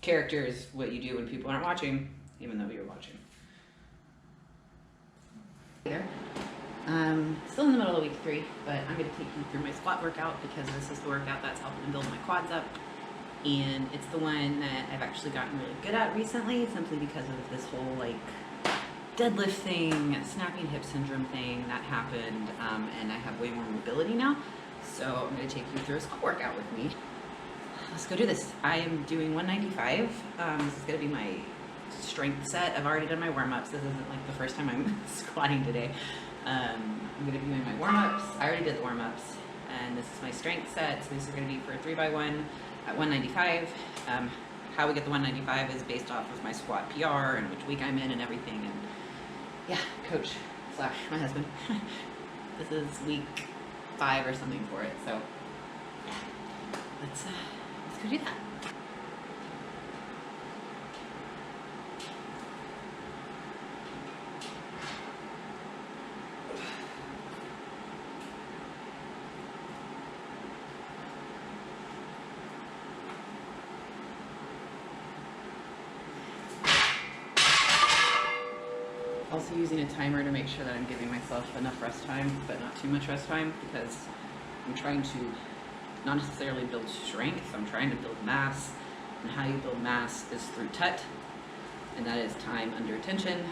character is what you do when people aren't watching, even though you're watching. There. Still in the middle of week 3, but I'm going to take you through my squat workout because this is the workout that's helping to build my quads up. And it's the one that I've actually gotten really good at recently, simply because of this whole like deadlift thing, snapping hip syndrome thing that happened, and I have way more mobility now. So I'm going to take you through a squat workout with me. Let's go do this. I am doing 195. This is going to be my strength set. I've already done my warm-ups. This isn't like the first time I'm squatting today. I'm going to be doing my warm-ups. I already did the warm-ups, and this is my strength set. So these are going to be for 3x1 at 195. How we get the 195 is based off of my squat PR and which week I'm in and everything. And yeah, coach slash my husband. This is week 5 or something for it. So yeah, let's go do that. Also using a timer to make sure that I'm giving myself enough rest time, but not too much rest time, because I'm trying to not necessarily build strength, I'm trying to build mass, and how you build mass is through TUT, and that is time under tension.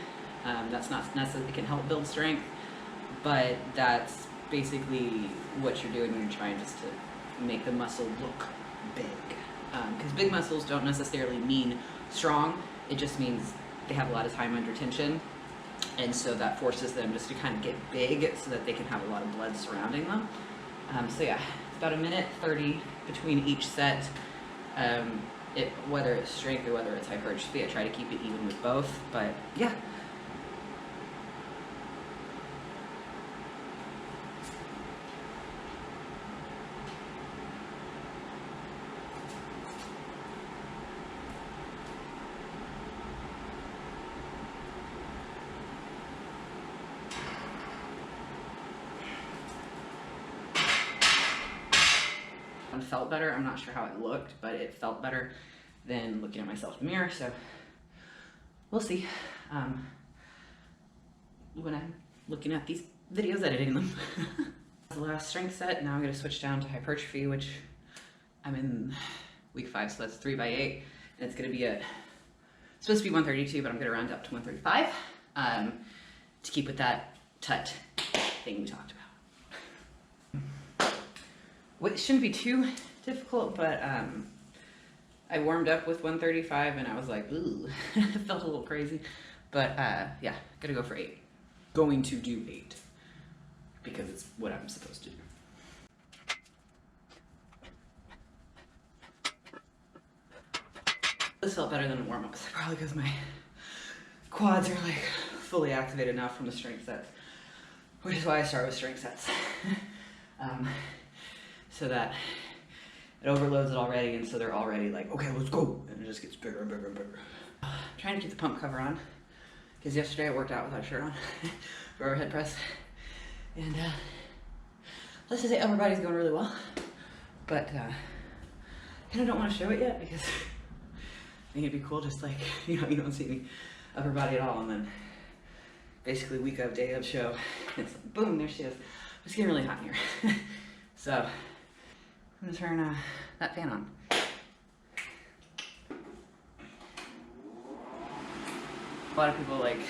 That's not necessarily, it can help build strength, but that's basically what you're doing when you're trying just to make the muscle look big. Because big muscles don't necessarily mean strong, it just means they have a lot of time under tension. And so that forces them just to kind of get big so that they can have a lot of blood surrounding them. So yeah, it's about 1:30 between each set. Whether it's strength or whether it's hypertrophy, I try to keep it even with both, but yeah. Felt better. I'm not sure how it looked, but it felt better than looking at myself in the mirror, so we'll see when I'm looking at these videos, editing them. The last strength set. Now I'm going to switch down to hypertrophy, which I'm in week 5, so that's 3x8, and it's going to be supposed to be 132, but I'm going to round up to 135 to keep with that TUT thing we talked about. Well, it shouldn't be too difficult, but I warmed up with 135 and I was like, ooh, it felt a little crazy. But yeah, gonna go for 8. Going to do 8 because it's what I'm supposed to do. This felt better than a warm-up, probably because my quads are like fully activated now from the strength sets, which is why I start with strength sets. So that it overloads it already, and so they're already like, okay, let's go, and it just gets bigger and bigger and bigger. I'm trying to keep the pump cover on, because yesterday I worked out without a shirt on for overhead press, and let's just say upper body's going really well, but I kind of don't want to show it yet, because I think it'd be cool just like, you know, you don't see any upper body at all, and then basically week of, day of show, it's like, boom, there she is. It's getting really hot in here. So I'm gonna turn that fan on. A lot of people like,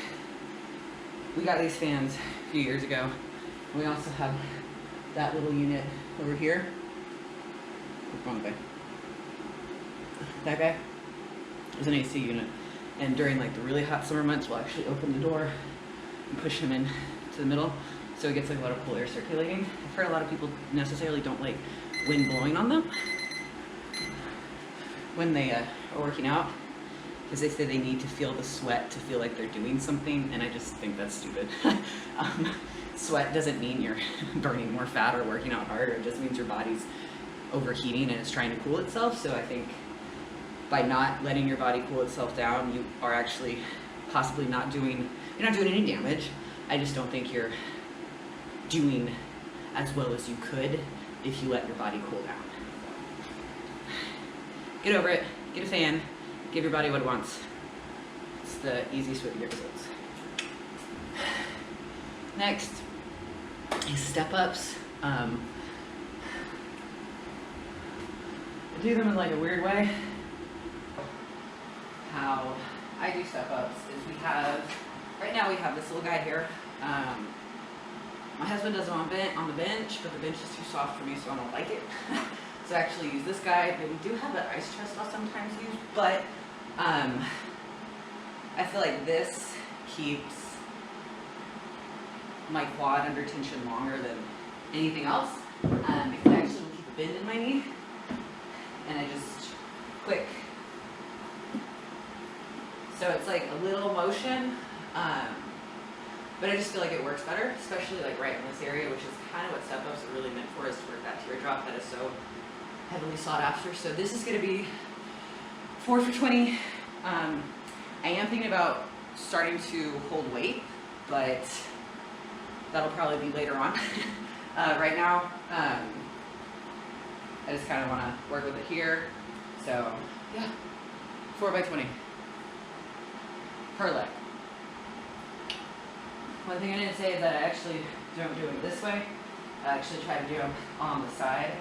we got these fans a few years ago. We also have that little unit over here. What's wrong with that? That guy is an AC unit. And during like the really hot summer months, we'll actually open the door and push him in to the middle. So it gets like a lot of cool air circulating. I've heard a lot of people necessarily don't like wind blowing on them when they are working out, because they say they need to feel the sweat to feel like they're doing something, and I just think that's stupid. Sweat doesn't mean you're burning more fat or working out harder, it just means your body's overheating and it's trying to cool itself. So I think by not letting your body cool itself down, you are actually possibly you're not doing any damage. I just don't think you're doing as well as you could if you let your body cool down. Get over it, get a fan, Give your body what it wants. It's the easiest way to get results. Next is step ups. I do them in like a weird way. How I do step ups is right now we have this little guy here. My husband does it on the bench, but the bench is too soft for me, so I don't like it. So I actually use this guy. But we do have an ice chest I'll sometimes use, but I feel like this keeps my quad under tension longer than anything else, because I actually will keep a bend in my knee, and I just quick. So it's like a little motion, but I just feel like it works better, especially like right in this area, which is kind of what step ups are really meant for, is to work that teardrop that is so heavily sought after. So this is going to be 4 for 20. I am thinking about starting to hold weight, but that'll probably be later on. Right now, I just kind of want to work with it here. So yeah, 4 by 20 per leg. One thing I didn't say is that I actually don't do it this way. I actually try to do them on the side,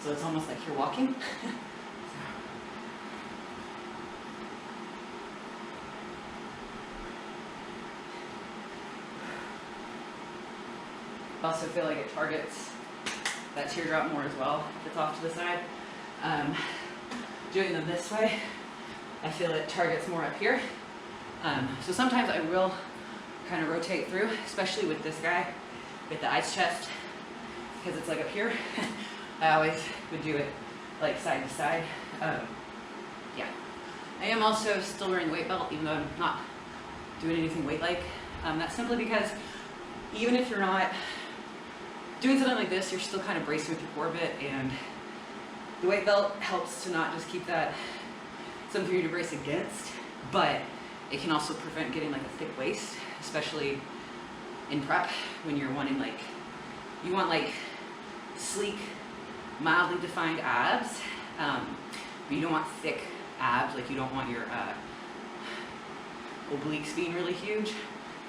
so it's almost like you're walking. I also feel like it targets that teardrop more as well if it's off to the side. Doing them this way, I feel it targets more up here. So sometimes I will kind of rotate through, especially with this guy, with the ice chest, because it's like up here. I always would do it like side to side. Yeah. I am also still wearing the weight belt, even though I'm not doing anything weight-like. That's simply because even if you're not doing something like this, you're still kind of bracing with your core a bit, and the weight belt helps to not just keep that something for you to brace against, but it can also prevent getting like a thick waist, especially in prep when you're wanting like, you want like sleek, mildly defined abs, but you don't want thick abs, like you don't want your obliques being really huge.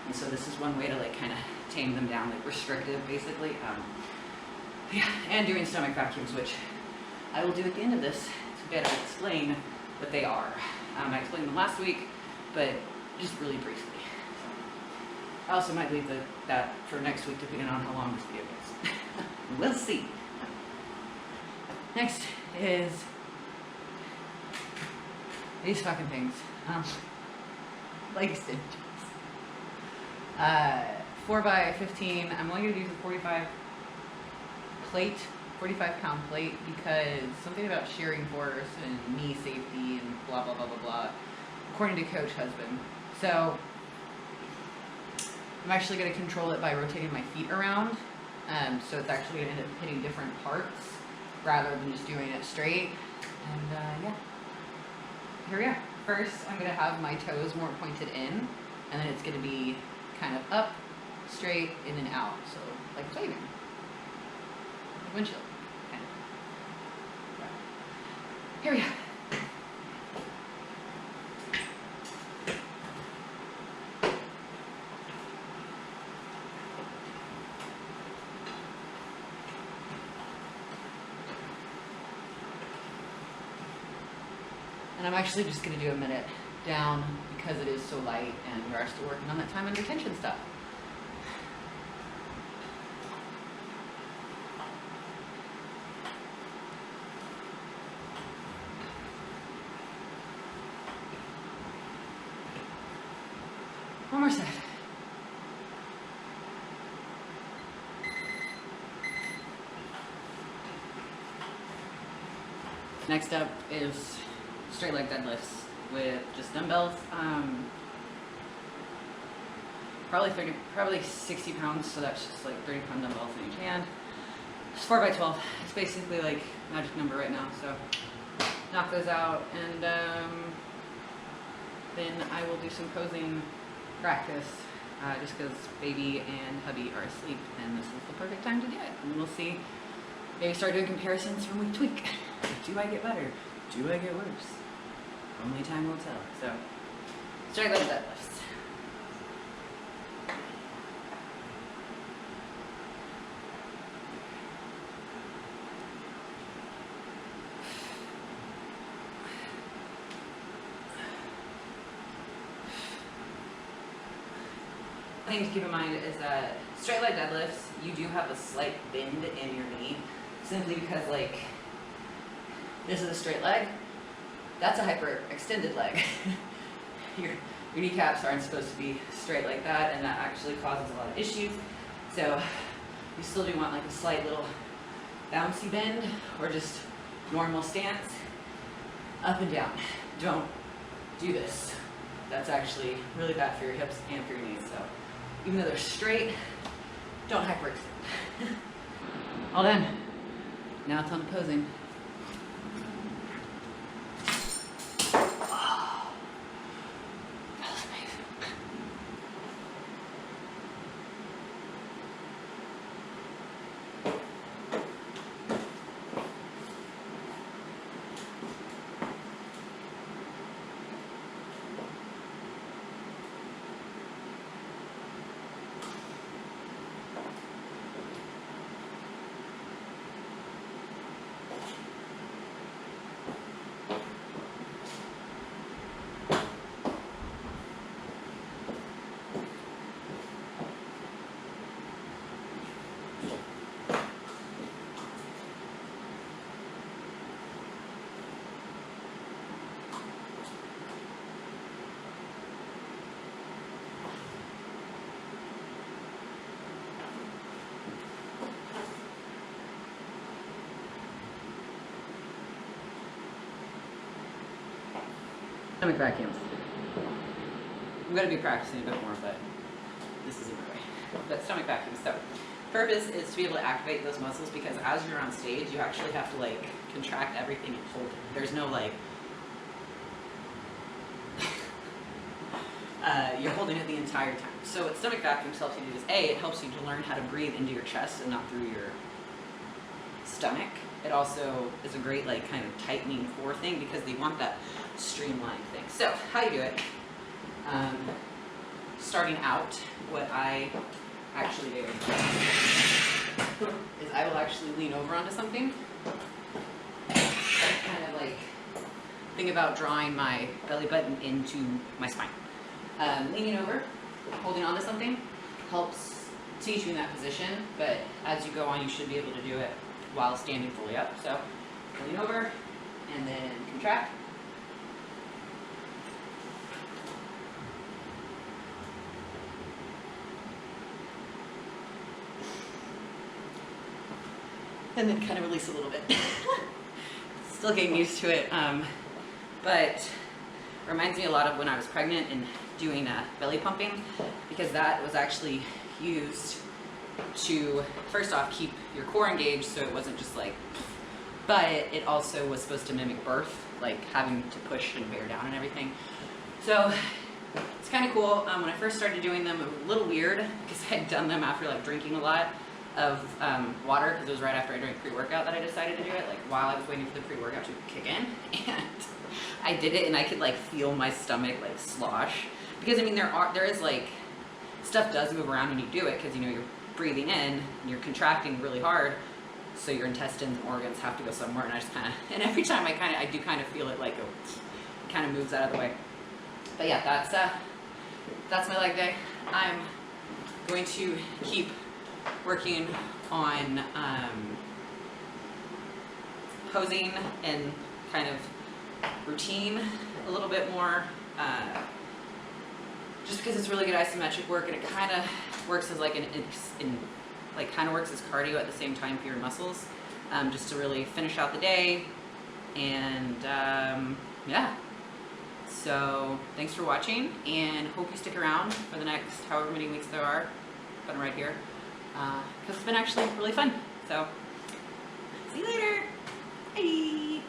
And so this is one way to like kind of tame them down, like restrictive basically. Yeah, and doing stomach vacuums, which I will do at the end of this to better explain what they are. I explained them last week, but just really briefly. I also might leave that for next week depending on how long this video goes. We'll see. Next is these fucking things. Leg extensions. 4 by 15. I'm only going to use a 45 pound plate, because something about shearing force and knee safety and blah, blah, blah, blah, blah, according to Coach Husband. So I'm actually going to control it by rotating my feet around. So it's actually going to end up hitting different parts rather than just doing it straight. And yeah, here we are. First, I'm going to have my toes more pointed in, and then it's going to be kind of up, straight, in and out. So like waving. Like windshield. Kind of. Yeah. Here we go. And I'm actually just going to do a minute down because it is so light and we are still working on that time under tension stuff. One more set. Next up is straight leg deadlifts with just dumbbells. Probably 60 pounds, so that's just like 30-pound dumbbells in each hand. It's 4 by 12. It's basically like magic number right now, so knock those out, and then I will do some posing practice, just because baby and hubby are asleep, and this is the perfect time to do it. And we'll see, maybe start doing comparisons from week to week. Do I get better? Do I get worse? Only time will tell. So, straight leg deadlifts. Thing to keep in mind is that straight leg deadlifts, you do have a slight bend in your knee, simply because like this is a straight leg, that's a hyperextended leg. your kneecaps aren't supposed to be straight like that, and that actually causes a lot of issues. So you still do want like a slight little bouncy bend or just normal stance, up and down. Don't do this. That's actually really bad for your hips and for your knees. So even though they're straight, don't hyperextend. All done. Now it's on the posing. Oh, that was amazing. Stomach vacuums. I'm going to be practicing a bit more, but this isn't my way. But stomach vacuums. So, purpose is to be able to activate those muscles, because as you're on stage, you actually have to like contract everything and hold it. There's no like, you're holding it the entire time. So what stomach vacuums helps you do is, A, it helps you to learn how to breathe into your chest and not through your stomach. It also is a great like kind of tightening core thing, because they want that streamlined thing. So how you do it, starting out, what I actually do is I will actually lean over onto something, kind of like think about drawing my belly button into my spine. Leaning over, holding onto something helps teach you in that position, but as you go on, you should be able to do it while standing fully up. So lean over and then contract. And then kind of release a little bit. Still getting used to it, but reminds me a lot of when I was pregnant and doing belly pumping, because that was actually used to, first off, keep your core engaged so it wasn't just like, but it also was supposed to mimic birth, like having to push and bear down and everything. So it's kind of cool. When I first started doing them, it was a little weird because I had done them after like drinking a lot of water, because it was right after I drank pre-workout that I decided to do it, like while I was waiting for the pre-workout to kick in, and I did it and I could like feel my stomach like slosh, because I mean there is like, stuff does move around when you do it, because you know you're breathing in and you're contracting really hard, so your intestines and organs have to go somewhere, and I just kind of, and every time I do kind of feel it like it kind of moves out of the way. But yeah, that's my leg day. I'm going to keep working on posing and kind of routine a little bit more, just because it's really good isometric work, and it kind of works as like kind of works as cardio at the same time for your muscles, just to really finish out the day. And yeah, so thanks for watching, and hope you stick around for the next however many weeks there are. Put them right here, because it's been actually really fun. So see you later. Bye.